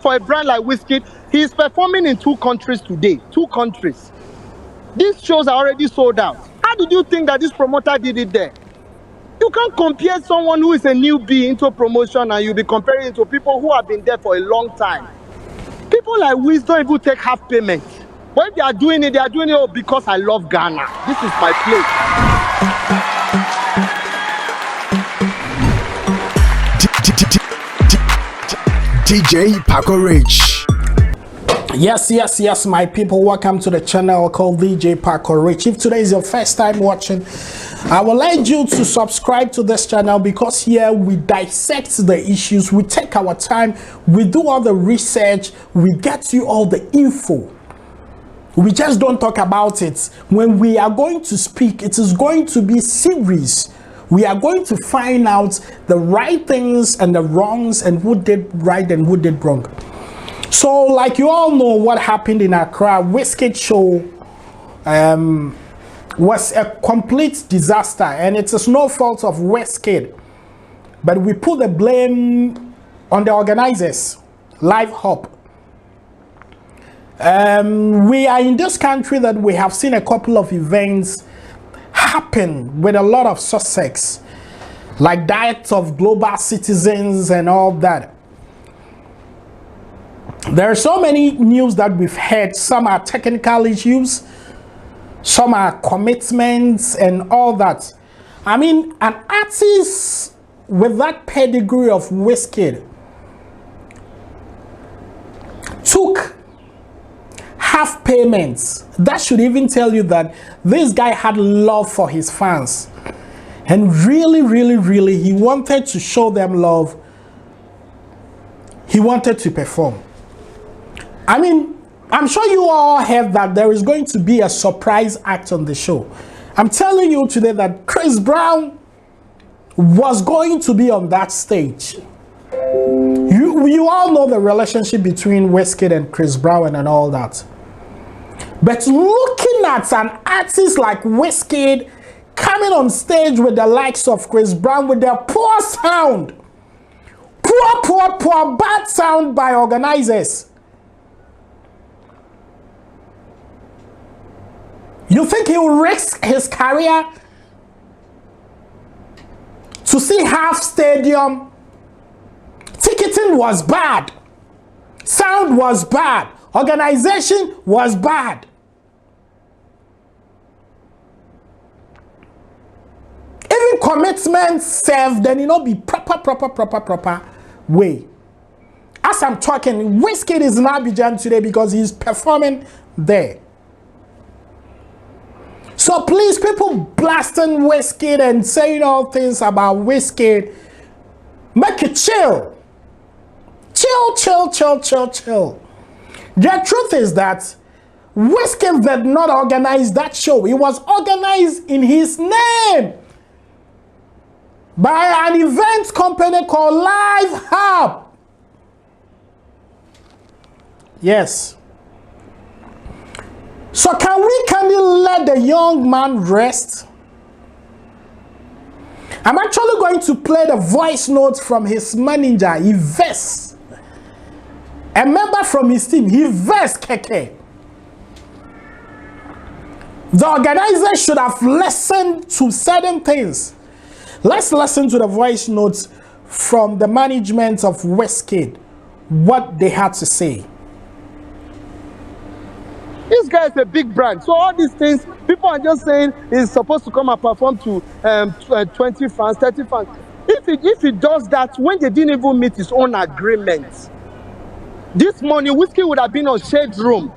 for a brand like Wizkid. He is performing in 2 countries today. 2 countries. These shows are already sold out. How did you think that this promoter did it there? You can't compare someone who is a newbie into promotion and you'll be comparing it to people who have been there for a long time. People like Wiz don't even take half payment. When they are doing it because I love Ghana. This is my place. DJ Paco Rich. Yes, my people. Welcome to the channel called DJ Paco Rich. If today is your first time watching, I would like you to subscribe to this channel because here we dissect the issues, we take our time, we do all the research, we get you all the info. We just don't talk about it. When we are going to speak, it is going to be serious. We are going to find out the right things and the wrongs and who did right and who did wrong. So like you all know what happened in Accra, Wizkid's show was a complete disaster, and it is no fault of Wizkid, but we put the blame on the organizers, Live Hop. We are in this country that we have seen a couple of events happen with a lot of success, like deaths of global citizens and all that. There are so many news that we've heard. Some are technical issues, some are commitments and all that. I mean, an artist with that pedigree of Wizkid took half payments. That should even tell you that this guy had love for his fans, and really he wanted to show them love. He wanted to perform. I mean, I'm sure you all heard that there is going to be a surprise act on the show. I'm telling you today that Chris Brown was going to be on that stage. You all know the relationship between Wizkid and Chris Brown and all that. But looking at an artist like Wizkid coming on stage with the likes of Chris Brown with their poor sound, poor bad sound by organizers, you think he will risk his career to see half stadium? Ticketing was bad, sound was bad, organization was bad. Even commitment served, then be proper way. As I'm talking, Wizkid is in Abidjan today because he's performing there. So please, people blasting Wizkid and saying all things about Wizkid, make it chill. Chill. The truth is that Wizkid did not organize that show. It was organized in his name by an event company called Live Hub. Yes. So can we let the young man rest? I'm actually going to play the voice notes from his manager, Yves. A member from his team, Yves Keke. The organizer should have listened to certain things. Let's listen to the voice notes from the management of Wizkid, what they had to say. This guy is a big brand, so all these things, people are just saying he's supposed to come and perform to 20 fans, 30 fans. If he does that when they didn't even meet his own agreement, this morning Wizkid would have been on Shade Room.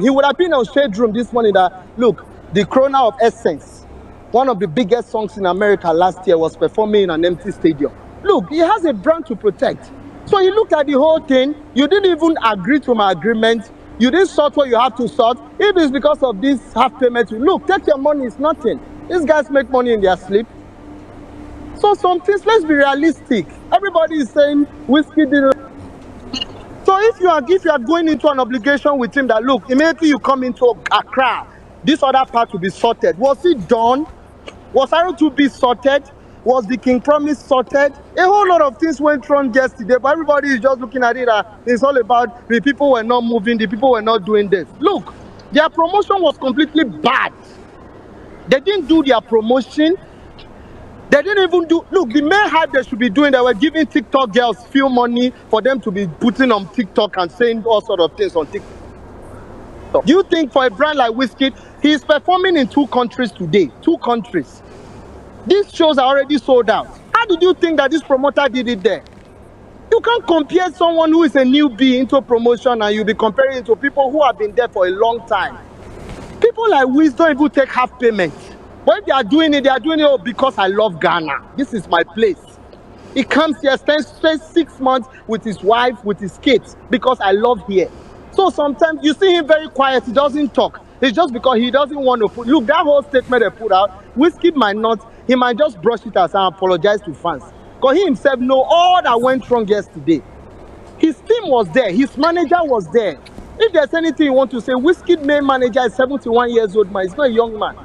He would have been on Shade Room this morning. That look, the Corona of Essence, one of the biggest songs in America last year, was performing in an empty stadium. Look, he has a brand to protect. So he looked at the whole thing. You didn't even agree to my agreement. You didn't sort what you have to sort. If it's because of this half payment, look, take your money, it's nothing. These guys make money in their sleep. So some things, let's be realistic. Everybody is saying Wizkid didn't. So if you are going into an obligation with him that look, immediately you come into Accra, this other part will be sorted. Was it done? Was R2B sorted? Was the King Promise sorted? A whole lot of things went wrong yesterday, but everybody is just looking at it. It's all about the people were not moving, the people were not doing this. Look, their promotion was completely bad. They didn't do their promotion. They didn't even do. Look, the main hype they should be doing, they were giving TikTok girls few money for them to be putting on TikTok and saying all sort of things on TikTok. Do you think for a brand like Wizkid, he is performing in 2 countries today? 2 countries. These shows are already sold out. How did you think that this promoter did it there? You can't compare someone who is a newbie into promotion and you'll be comparing it to people who have been there for a long time. People like Wiz don't even take half payment. But if they are doing it because I love Ghana. This is my place. He comes here, spends 6 months with his wife, with his kids, because I love here. So sometimes you see him very quiet, he doesn't talk. It's just because he doesn't want to put. Look, that whole statement they put out, Wizkid he might just brush it as and apologize to fans. Because he himself know all that went wrong yesterday. His team was there, his manager was there. If there's anything you want to say, Wizkid main manager is 71 years old man, he's not a young man.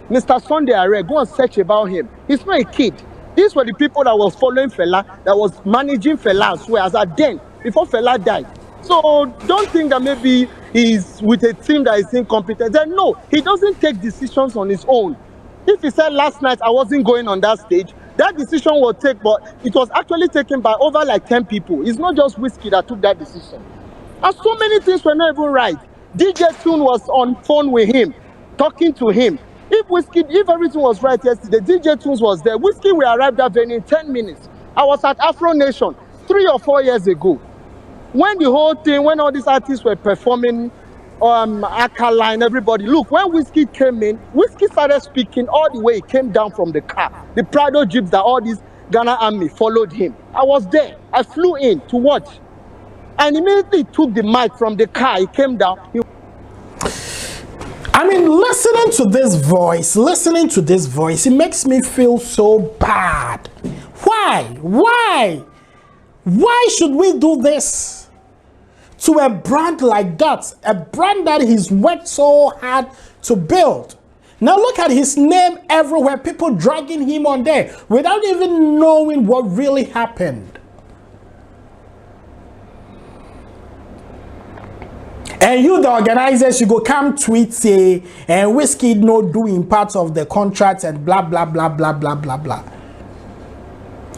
Mr. Sunday Are, go and search about him. He's not a kid. These were the people that was following Fela, that was managing Fela as well as at then, before Fela died. So don't think that maybe he's with a team that is incompetent. Then no, he doesn't take decisions on his own. If he said last night I wasn't going on that stage, that decision was taken, but it was actually taken by over like 10 people. It's not just Wizkid that took that decision. And so many things were not even right. DJ Tune was on phone with him, talking to him. If everything was right yesterday, DJ Tunes was there. Wizkid will arrive that venue in 10 minutes. I was at Afro Nation 3 or 4 years ago. When all these artists were performing, Accra line, everybody, look, when Wizkid came in, Wizkid started speaking all the way. He came down from the car. The Prado jeeps that all this Ghana army followed him. I was there. I flew in to watch. And immediately took the mic from the car. He came down. I mean, listening to this voice, it makes me feel so bad. Why should we do this to a brand like that? A brand that he's worked so hard to build. Now look at his name everywhere, people dragging him on there without even knowing what really happened. And you, the organizers, you go come tweet say, and Wizkid not doing part of the contract and blah, blah, blah, blah, blah, blah, blah.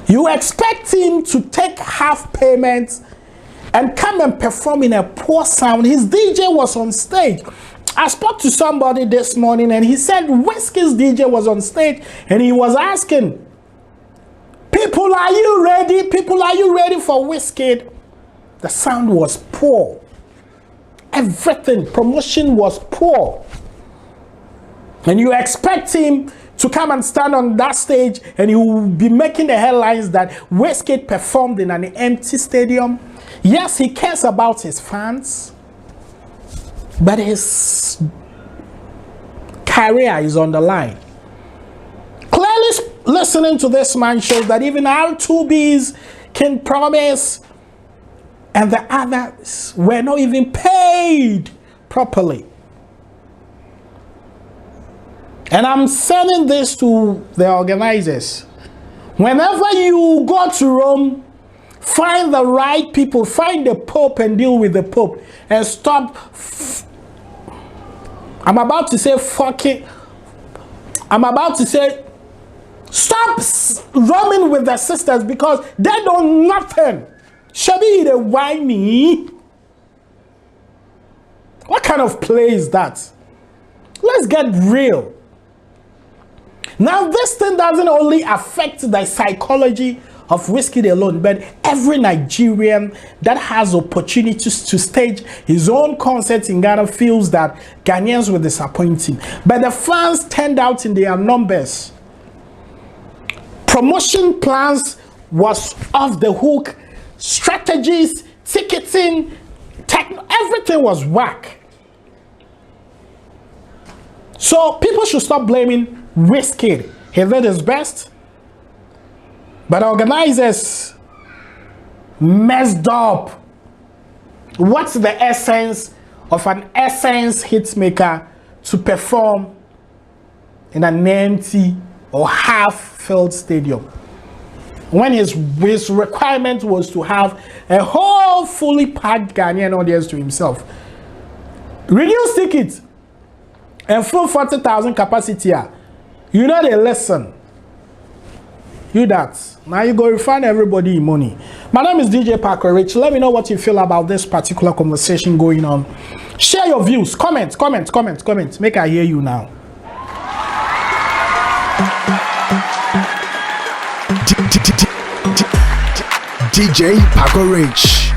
You expect him to take half payments and come and perform in a poor sound. His DJ was on stage. I spoke to somebody this morning and he said Wizkid's DJ was on stage and he was asking, people, are you ready? People, are you ready for Wizkid? The sound was poor. Everything, promotion was poor. And you expect him to come and stand on that stage and he will be making the headlines that Wizkid performed in an empty stadium. Yes, he cares about his fans, but his career is on the line. Clearly, listening to this man shows that even R2B's King Promise and the others were not even paid properly. And I'm sending this to the organizers. Whenever you go to Rome, find the right people, find the Pope and deal with the Pope. And stop, I'm about to say fuck it. I'm about to say, stop roaming with the sisters because they don't nothing. Shabi the whiny. What kind of play is that? Let's get real. Now, this thing doesn't only affect the psychology of Wizkid alone, but every Nigerian that has opportunities to stage his own concert in Ghana feels that Ghanaians will disappoint him. But the fans turned out in their numbers. Promotion plans was off the hook. Strategies, ticketing, everything was whack. So people should stop blaming Wizkid. He did his best, but organizers messed up. What's the essence of an essence hitmaker to perform in an empty or half filled stadium. When his requirement was to have a whole fully packed Ghanaian audience to himself. Reduce tickets and full 40,000 capacity. You know they listen. You that. Now you go refund everybody money. My name is DJ Parker Rich. Let me know what you feel about this particular conversation going on. Share your views. Comment. Make I hear you now. DJ Parker Rich.